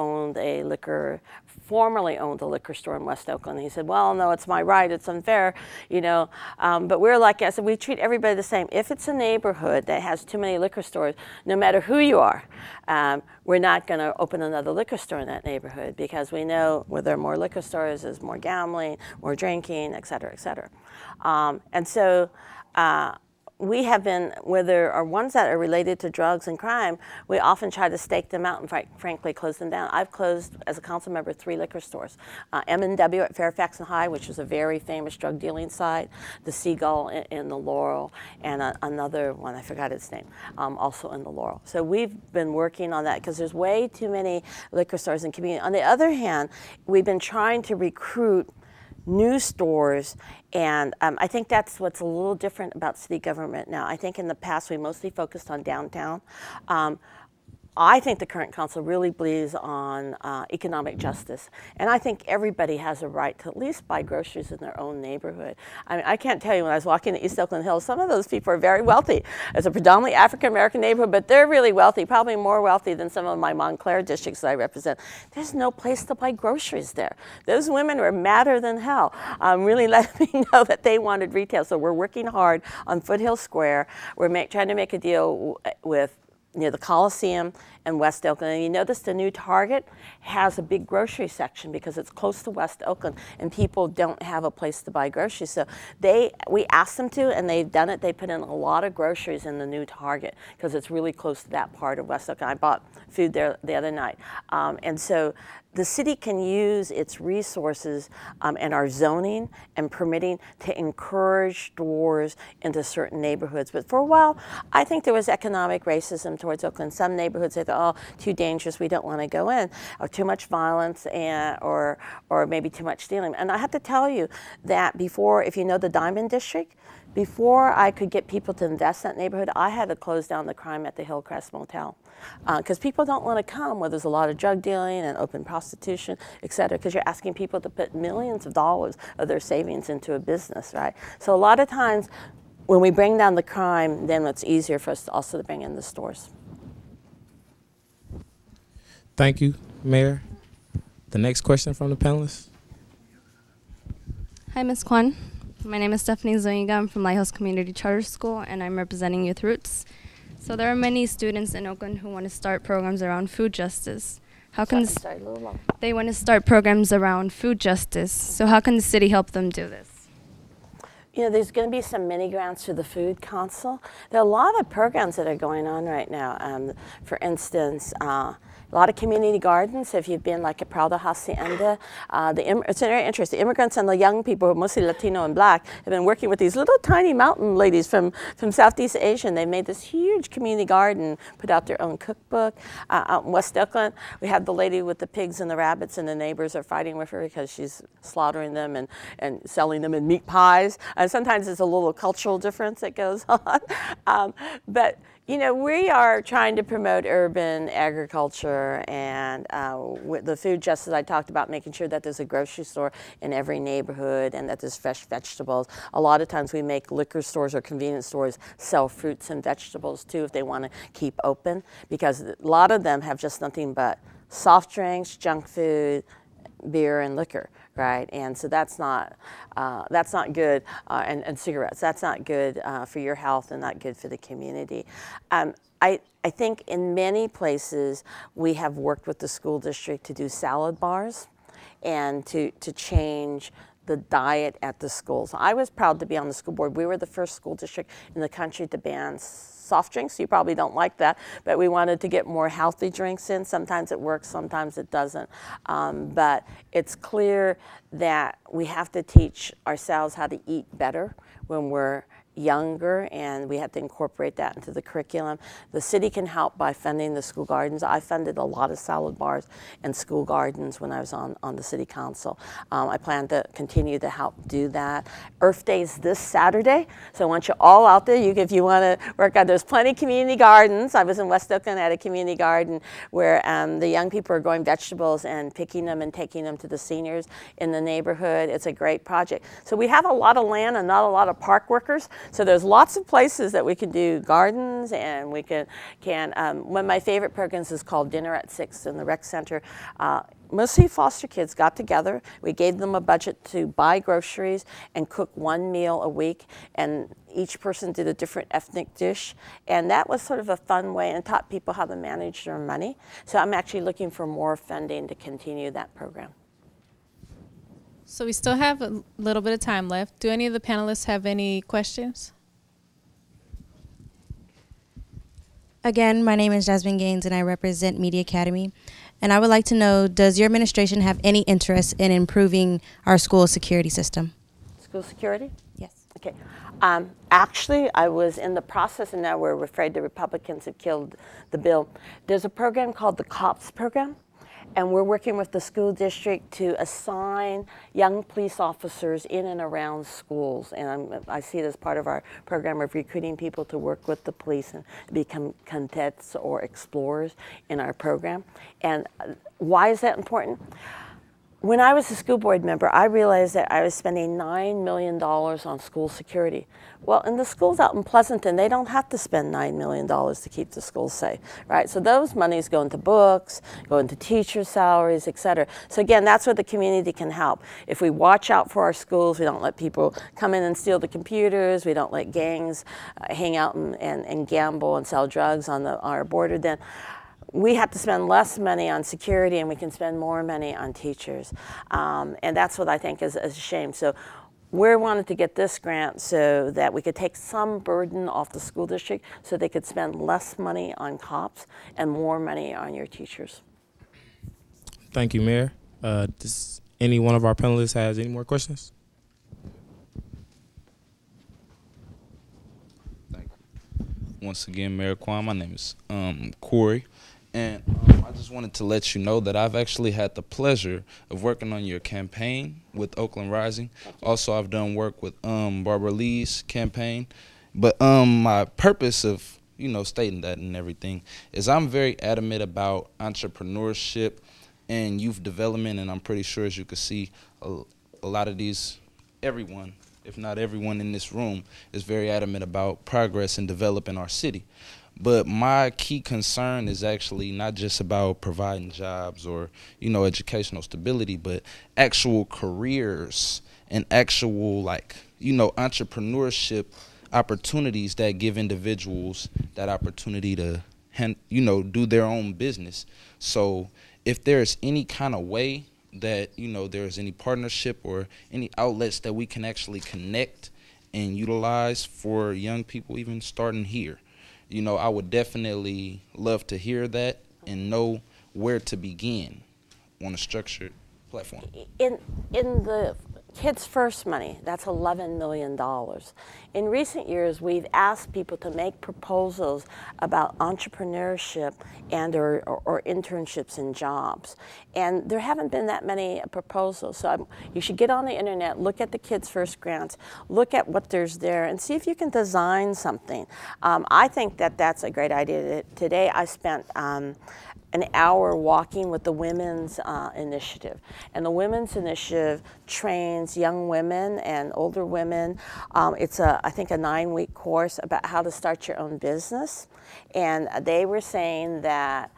formerly owned a liquor store in West Oakland. He said, well, no, it's my right, it's unfair, you know. But we're like, I said, we treat everybody the same. If it's a neighborhood that has too many liquor stores, no matter who you are, we're not going to open another liquor store in that neighborhood, because we know where there are more liquor stores, there's more gambling, more drinking, et cetera, et cetera. And so we have been, where there are ones that are related to drugs and crime, we often try to stake them out and frankly close them down. I've closed, as a council member, 3 liquor stores. M&W at Fairfax and High, which was a very famous drug dealing site, the Seagull in the Laurel, and another one, I forgot its name, also in the Laurel. So we've been working on that because there's way too many liquor stores in the community. On the other hand, we've been trying to recruit new stores, and I think that's what's a little different about city government now. I think in the past we mostly focused on downtown. I think the current council really believes on economic justice, and I think everybody has a right to at least buy groceries in their own neighborhood. I mean, I can't tell you, when I was walking the East Oakland Hills, some of those people are very wealthy. It's a predominantly African-American neighborhood, but they're really wealthy, probably more wealthy than some of my Montclair districts that I represent. There's no place to buy groceries there. Those women were madder than hell, really letting me know that they wanted retail. So we're working hard on Foothill Square. We're trying to make a deal with near the Coliseum and West Oakland. And you notice the new Target has a big grocery section because it's close to West Oakland and people don't have a place to buy groceries. So we asked them to, and they've done it. They put in a lot of groceries in the new Target because it's really close to that part of West Oakland. I bought food there the other night. And so the city can use its resources and our zoning and permitting to encourage stores into certain neighborhoods. But for a while, I think there was economic racism towards Oakland. Some neighborhoods said, oh, too dangerous, we don't want to go in, or too much violence, or maybe too much stealing. And I have to tell you that before, if you know the Diamond District, before I could get people to invest in that neighborhood, I had to close down the crime at the Hillcrest Motel. Because people don't want to come where there's a lot of drug dealing and open prostitution, et cetera, because you're asking people to put millions of dollars of their savings into a business, right? So a lot of times when we bring down the crime, then it's easier for us to also bring in the stores. Thank you, Mayor. The next question from the panelists. Hi, Ms. Quan. My name is Stephanie Zuniga. I'm from Lighthouse Community Charter School, and I'm representing Youth Roots. So there are many students in Oakland who want to start programs around food justice. How can they want to start programs around food justice? So how can the city help them do this? You know, there's going to be some mini grants through the Food Council. There are a lot of programs that are going on right now. For instance, a lot of community gardens. If you've been like a Prado Hacienda, it's very interesting. Immigrants and the young people, mostly Latino and Black, have been working with these little tiny mountain ladies from Southeast Asia. And they made this huge community garden, put out their own cookbook. Out in West Oakland, we have the lady with the pigs and the rabbits, and the neighbors are fighting with her because she's slaughtering them and selling them in meat pies. And sometimes there's a little cultural difference that goes on. But you know, we are trying to promote urban agriculture and with the food justice I talked about, making sure that there's a grocery store in every neighborhood and that there's fresh vegetables. A lot of times we make liquor stores or convenience stores sell fruits and vegetables too if they want to keep open, because a lot of them have just nothing but soft drinks, junk food, beer and liquor, right? And so that's not good, and cigarettes. That's not good for your health and not good for the community. I think in many places we have worked with the school district to do salad bars and to change the diet at the schools. I was proud to be on the school board. We were the first school district in the country to ban soft drinks. You probably don't like that, but we wanted to get more healthy drinks in. Sometimes it works, sometimes it doesn't. But it's clear that we have to teach ourselves how to eat better when we're younger, and we have to incorporate that into the curriculum. The city can help by funding the school gardens. I funded a lot of salad bars and school gardens when I was on the city council. I plan to continue to help do that. Earth Day is this Saturday, so I want you all out there. If you want to work out, there's plenty of community gardens. I was in West Oakland at a community garden where the young people are growing vegetables and picking them and taking them to the seniors in the neighborhood. It's a great project. So we have a lot of land and not a lot of park workers. So there's lots of places that we can do gardens, and we can one of my favorite programs is called Dinner at 6 in the rec center. Mostly foster kids got together. We gave them a budget to buy groceries and cook one meal a week, and each person did a different ethnic dish. And that was sort of a fun way and taught people how to manage their money. So I'm actually looking for more funding to continue that program. So we still have a little bit of time left. Do any of the panelists have any questions? Again, my name is Jasmine Gaines, and I represent Media Academy. And I would like to know, does your administration have any interest in improving our school security system? School security? Yes. Okay. Actually, I was in the process, and now we're afraid the Republicans have killed the bill. There's a program called the COPS program. And we're working with the school district to assign young police officers in and around schools. And I see it as part of our program of recruiting people to work with the police and become cadets or explorers in our program. And why is that important? When I was a school board member, I realized that I was spending $9 million on school security. Well, in the schools out in Pleasanton, they don't have to spend $9 million to keep the schools safe, right? So those monies go into books, go into teacher salaries, et cetera. So again, that's where the community can help. If we watch out for our schools, we don't let people come in and steal the computers, we don't let gangs hang out and gamble and sell drugs on our border, then we have to spend less money on security, and we can spend more money on teachers. And that's what I think is a shame. So we wanted to get this grant so that we could take some burden off the school district so they could spend less money on cops and more money on your teachers. Thank you, Mayor. Does any one of our panelists has any more questions? Thank you. Once again, Mayor Quan, my name is Corey. And I just wanted to let you know that I've actually had the pleasure of working on your campaign with Oakland Rising. Also, I've done work with Barbara Lee's campaign. But my purpose of, stating that and everything is I'm very adamant about entrepreneurship and youth development. And I'm pretty sure, as you can see, a lot of everyone, if not everyone in this room, is very adamant about progress and developing our city. But my key concern is actually not just about providing jobs or, you know, educational stability, but actual careers and actual, like, you know, entrepreneurship opportunities that give individuals that opportunity to, you know, do their own business. So if there's any kind of way that, you know, there's any partnership or any outlets that we can actually connect and utilize for young people even starting here, you know, I would definitely love to hear that and know where to begin on a structured platform. In the Kids First money, that's $11 million. In recent years, we've asked people to make proposals about entrepreneurship and or internships and jobs. And there haven't been that many proposals. So you should get on the internet, look at the Kids First grants, look at what there's there, and see if you can design something. I think that that's a great idea. Today I spent an hour walking with the Women's Initiative. And the Women's Initiative trains young women and older women. It's, I think, a 9-week course about how to start your own business. And they were saying that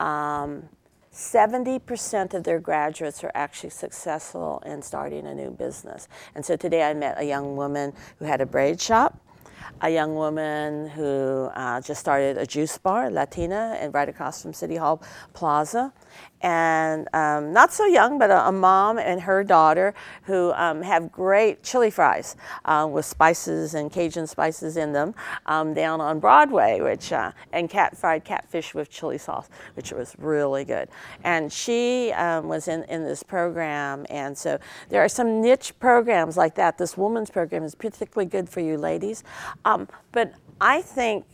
70% of their graduates are actually successful in starting a new business. And so today I met a young woman who had a braid shop, a young woman who just started a juice bar, Latina, and right across from City Hall Plaza. And not so young, but a mom and her daughter who have great chili fries with spices and Cajun spices in them down on Broadway, which and fried catfish with chili sauce, which was really good. And she was in this program, and so there are some niche programs like that. This woman's program is particularly good for you ladies, but I think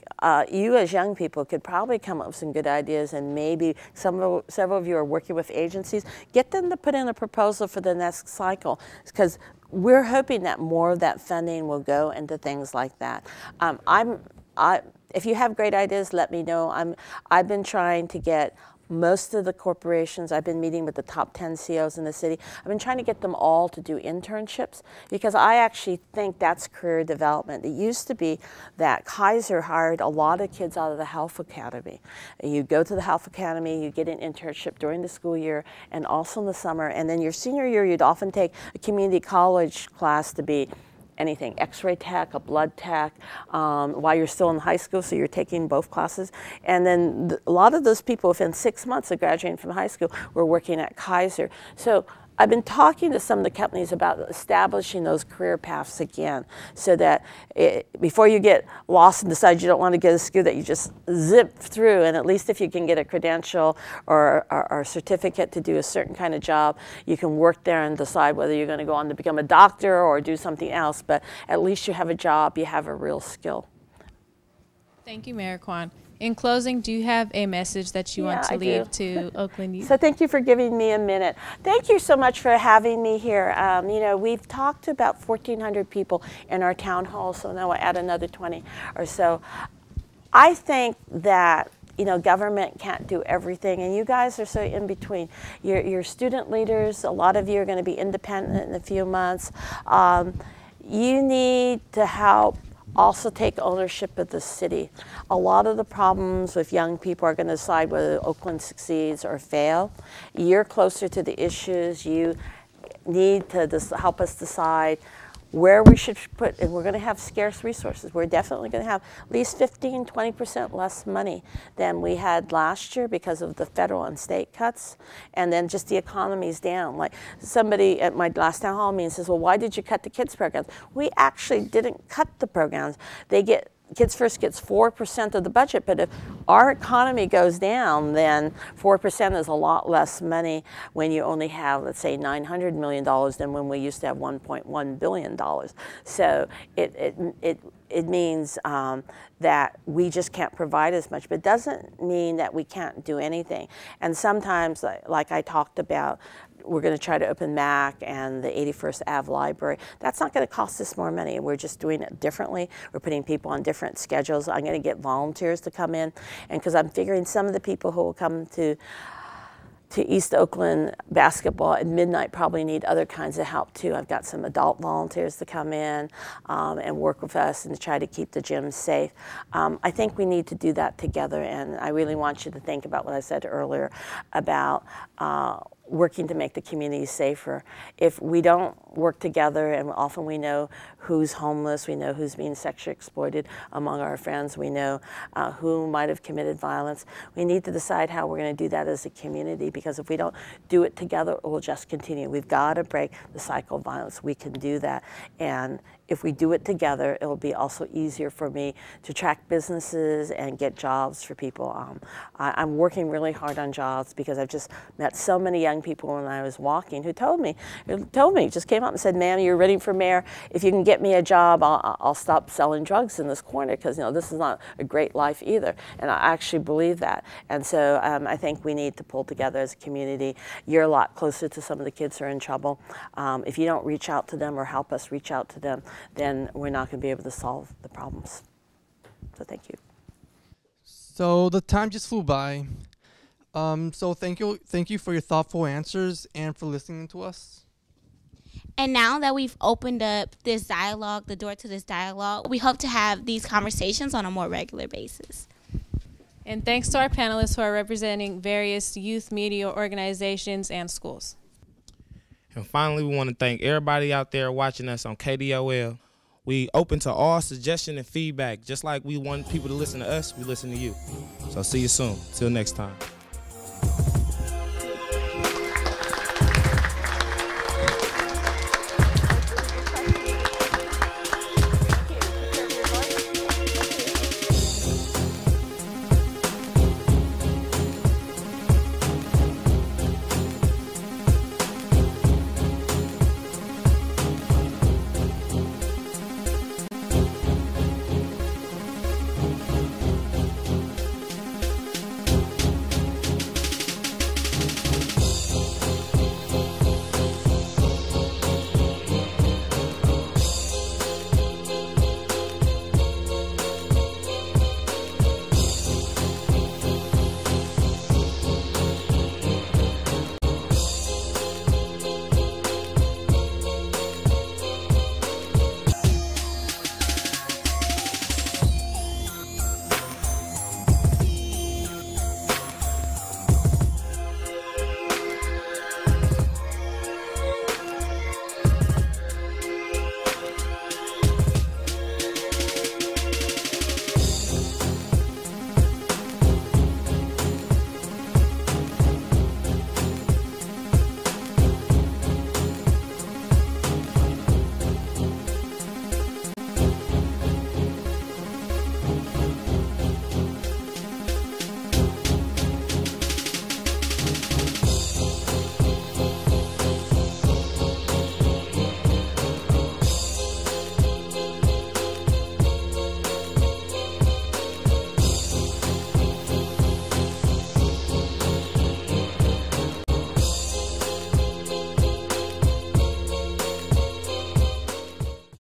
you as young people could probably come up with some good ideas, and maybe several of you are working with agencies. Get them to put in a proposal for the next cycle, because we're hoping that more of that funding will go into things like that. If you have great ideas, let me know. I've been trying to get most of the corporations, I've been meeting with the top 10 CEOs in the city. I've been trying to get them all to do internships, because I actually think that's career development. It used to be that Kaiser hired a lot of kids out of the Health Academy. You go to the Health Academy, you get an internship during the school year and also in the summer, and then your senior year you'd often take a community college class to be anything, x-ray tech, a blood tech, while you're still in high school, so you're taking both classes. And then a lot of those people within 6 months of graduating from high school were working at Kaiser. So I've been talking to some of the companies about establishing those career paths again, so that before you get lost and decide you don't want to get a school, that you just zip through, and at least if you can get a credential or a certificate to do a certain kind of job, you can work there and decide whether you're going to go on to become a doctor or do something else, but at least you have a job, you have a real skill. Thank you, Mayor Quan. In closing, do you have a message that you want to leave to Oakland youth? So thank you for giving me a minute. Thank you so much for having me here. You know, we've talked to about 1,400 people in our town hall, so now we'll add another 20 or so. I think that, you know, government can't do everything, and you guys are so in between. You're student leaders. A lot of you are going to be independent in a few months. You need to help also take ownership of the city. A lot of the problems with young people are going to decide whether Oakland succeeds or fail. You're closer to the issues. You need to help us decide where we should put, and we're going to have scarce resources. We're definitely going to have at least 15, 20% less money than we had last year because of the federal and state cuts, and then just the economy's down. Like somebody at my last town hall meeting says, well, why did you cut the kids programs? We actually didn't cut the programs. Kids First gets 4% of the budget, but if our economy goes down, then 4% is a lot less money when you only have, let's say, $900 million than when we used to have $1.1 billion. So it means that we just can't provide as much, but it doesn't mean that we can't do anything. And sometimes, like I talked about, we're going to try to open MAC and the 81st Ave Library. That's not going to cost us more money. We're just doing it differently. We're putting people on different schedules. I'm going to get volunteers to come in, and because I'm figuring some of the people who will come to to East Oakland basketball at midnight probably need other kinds of help too. I've got some adult volunteers to come in and work with us and to try to keep the gyms safe. I think we need to do that together, and I really want you to think about what I said earlier about working to make the community safer. If we don't work together, and often we know who's homeless, we know who's being sexually exploited among our friends, we know who might have committed violence, we need to decide how we're going to do that as a community, because if we don't do it together, it will just continue. We've got to break the cycle of violence. We can do that. And if we do it together, it'll be also easier for me to track businesses and get jobs for people. I'm working really hard on jobs because I've just met so many young people when I was walking who told me, just came up and said, "Ma'am, you're running for mayor. If you can get me a job, I'll stop selling drugs in this corner, because this is not a great life either." And I actually believe that. And so I think we need to pull together as a community. You're a lot closer to some of the kids who are in trouble. If you don't reach out to them or help us reach out to them, then we're not going to be able to solve the problems. So thank you. So the time just flew by. So thank you for your thoughtful answers and for listening to us. And now that we've opened up this dialogue, the door to this dialogue, we hope to have these conversations on a more regular basis. And thanks to our panelists who are representing various youth media organizations and schools. And finally, we want to thank everybody out there watching us on KDOL. We open to all suggestion and feedback. Just like we want people to listen to us, we listen to you. So see you soon. Till next time.